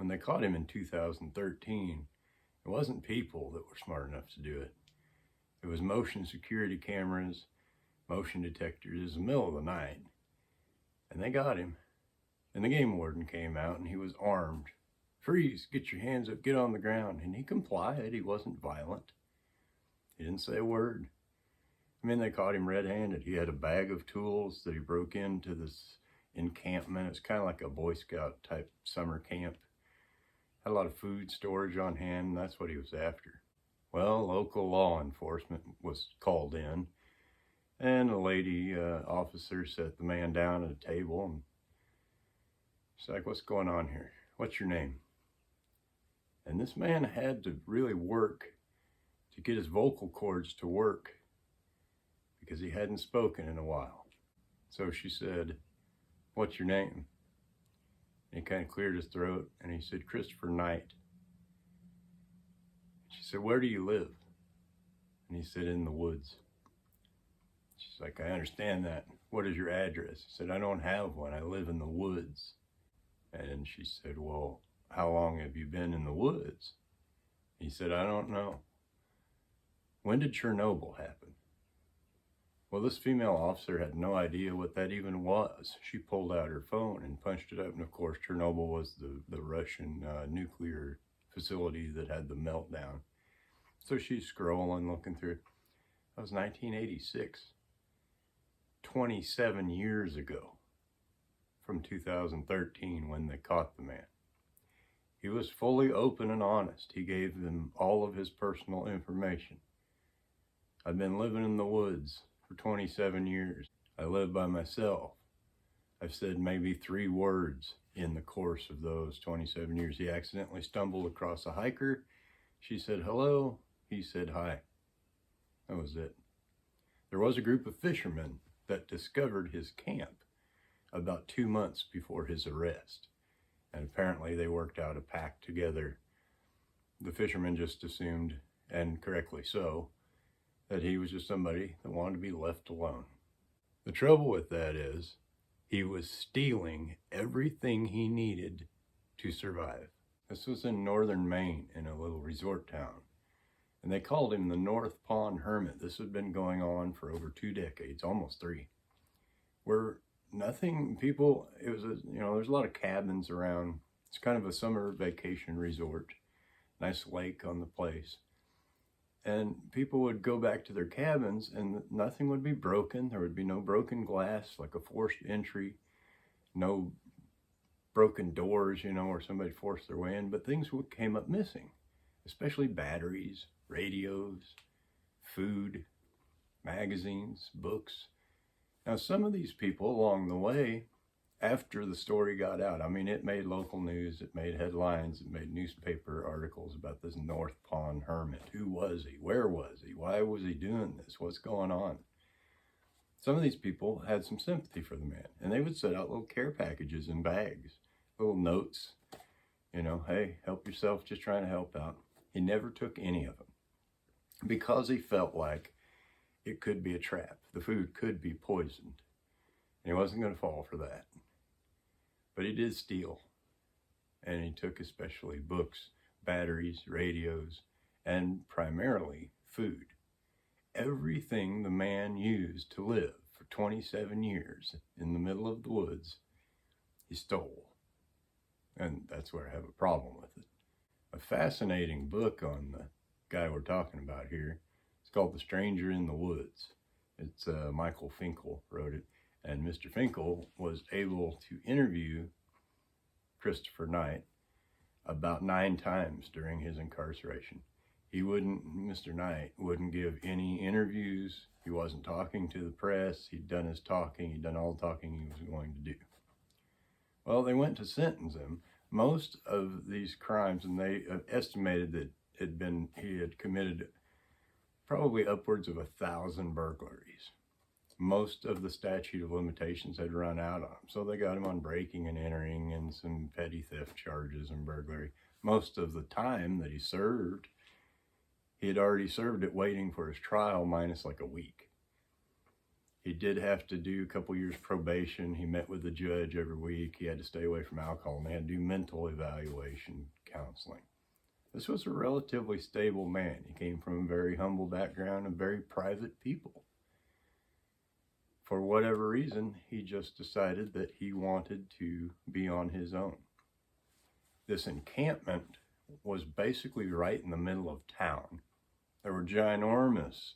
they caught him in 2013, it wasn't people that were smart enough to do it. It was motion security cameras, motion detectors. It was the middle of the night. And they got him. And the game warden came out and he was armed. Freeze, get your hands up, get on the ground. And he complied. He wasn't violent. He didn't say a word. I mean, they caught him red-handed. He had a bag of tools that he broke into this encampment. It's kind of like a Boy Scout type summer camp. Had a lot of food storage on hand, and that's what he was after. Well, local law enforcement was called in, and a lady officer set the man down at a table, and she's like, "What's going on here? What's your name?" And this man had to really work to get his vocal cords to work because he hadn't spoken in a while. So she said, "What's your name?" And he kind of cleared his throat, and he said, "Christopher Knight." She said, "Where do you live?" And he said, "In the woods." She's like, "I understand that. What is your address?" He said, "I don't have one. I live in the woods." And she said, "Well, how long have you been in the woods?" He said, "I don't know." When did Chernobyl happen? Well, this female officer had no idea what that even was. She pulled out her phone and punched it up. And of course, Chernobyl was the Russian nuclear facility that had the meltdown. So she's scrolling, looking through. That was 1986. 27 years ago from 2013 when they caught the man. He was fully open and honest. He gave them all of his personal information. "I've been living in the woods for 27 years. I live by myself." I've said maybe 3 words in the course of those 27 years. He accidentally stumbled across a hiker. She said hello. He said hi. That was it. There was a group of fishermen that discovered his camp about 2 months before his arrest. And apparently they worked out a pact together. The fishermen just assumed, and correctly so, that he was just somebody that wanted to be left alone. The trouble with that is he was stealing everything he needed to survive. This was in northern Maine in a little resort town. And they called him the North Pond Hermit. This had been going on for over 2 decades, almost 3. Where nothing, people, it was, there's a lot of cabins around. It's kind of a summer vacation resort. Nice lake on the place. And people would go back to their cabins and nothing would be broken. There would be no broken glass, like a forced entry, no broken doors, where somebody forced their way in, but things came up missing, especially batteries, radios, food, magazines, books. Now, some of these people along the way, after the story got out, it made local news, it made headlines, it made newspaper articles about this North Pond Hermit. Who was he? Where was he? Why was he doing this? What's going on? Some of these people had some sympathy for the man, and they would set out little care packages in bags, little notes, hey, help yourself, just trying to help out. He never took any of them because he felt like it could be a trap. The food could be poisoned, and he wasn't going to fall for that. But he did steal, and he took especially books, batteries, radios, and primarily food. Everything the man used to live for 27 years in the middle of the woods, he stole. And that's where I have a problem with it. A fascinating book on the guy we're talking about here. It's called The Stranger in the Woods. It's Michael Finkel wrote it. And Mr. Finkel was able to interview Christopher Knight about 9 times during his incarceration. Mr. Knight wouldn't give any interviews. He wasn't talking to the press. He'd done his talking. He'd done all the talking he was going to do. Well, they went to sentence him. Most of these crimes, and they estimated that he had committed probably upwards of 1,000 burglaries. Most of the statute of limitations had run out on him. So they got him on breaking and entering and some petty theft charges and burglary. Most of the time that he served, he had already served it waiting for his trial minus like a week. He did have to do a couple years probation. He met with the judge every week. He had to stay away from alcohol, and they had to do mental evaluation counseling. This was a relatively stable man. He came from a very humble background and very private people. For whatever reason, he just decided that he wanted to be on his own. This encampment was basically right in the middle of town. There were ginormous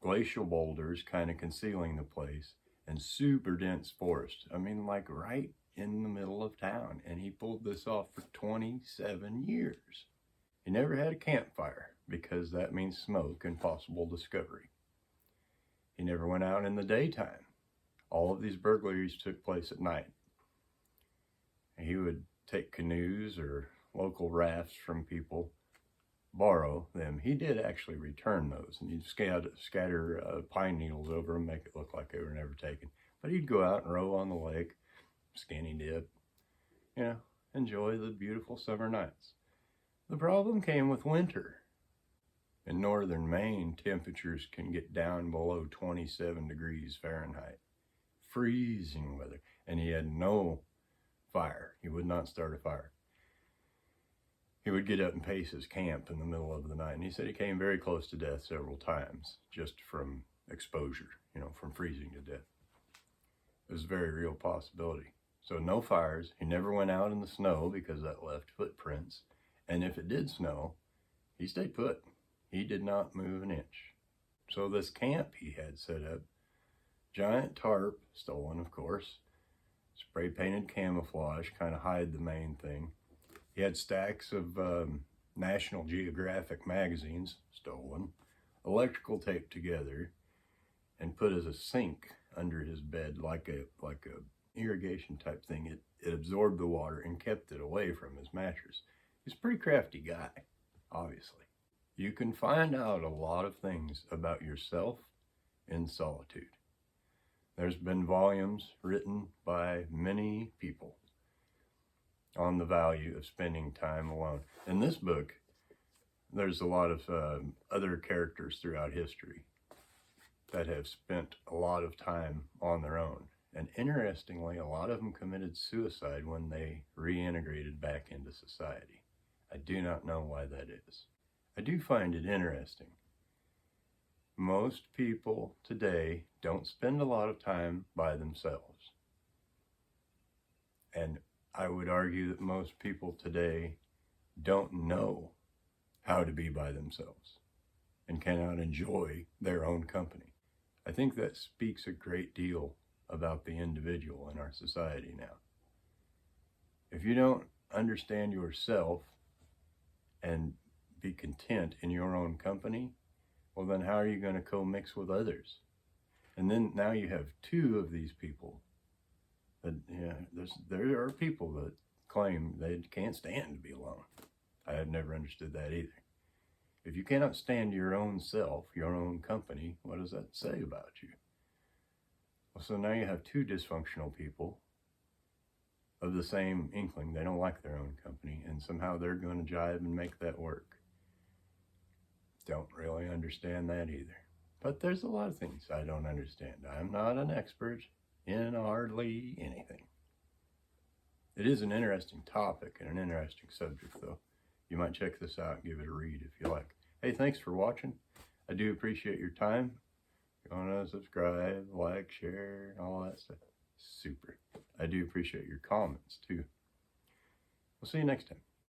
glacial boulders kind of concealing the place and super dense forest. I mean, like right in the middle of town. And he pulled this off for 27 years. He never had a campfire because that means smoke and possible discovery. He never went out in the daytime. All of these burglaries took place at night. He would take canoes or local rafts from people, borrow them. He did actually return those, and he'd scatter pine needles over them, make it look like they were never taken. But he'd go out and row on the lake, skinny dip, enjoy the beautiful summer nights. The problem came with winter. In northern Maine, temperatures can get down below 27 degrees Fahrenheit. Freezing weather. And he had no fire. He would not start a fire. He would get up and pace his camp in the middle of the night. And he said he came very close to death several times just from exposure, from freezing to death. It was a very real possibility. So no fires. He never went out in the snow because that left footprints. And if it did snow, he stayed put. He did not move an inch. So this camp he had set up, giant tarp, stolen of course, spray painted camouflage, kind of hide the main thing. He had stacks of National Geographic magazines, stolen, electrical taped together, and put as a sink under his bed like a irrigation type thing. It absorbed the water and kept it away from his mattress. He's a pretty crafty guy, obviously. You can find out a lot of things about yourself in solitude. There's been volumes written by many people on the value of spending time alone. In this book, there's a lot of other characters throughout history that have spent a lot of time on their own. And interestingly, a lot of them committed suicide when they reintegrated back into society. I do not know why that is. I do find it interesting. Most people today don't spend a lot of time by themselves. And I would argue that most people today don't know how to be by themselves and cannot enjoy their own company. I think that speaks a great deal about the individual in our society now. If you don't understand yourself and be content in your own company, well then how are you going to co-mix with others? And then now you have two of these people. There are people that claim they can't stand to be alone. I have never understood that either. If you cannot stand your own self, your own company, what does that say about you? Well, so now you have two dysfunctional people of the same inkling. They don't like their own company, and somehow they're going to jive and make that work. Don't really understand that either. But there's a lot of things I don't understand. I'm not an expert in hardly anything. It is an interesting topic and an interesting subject, though. You might check this out, give it a read if you like. Hey, thanks for watching. I do appreciate your time. If you want to subscribe, like, share, all that stuff. Super. I do appreciate your comments, too. We'll see you next time.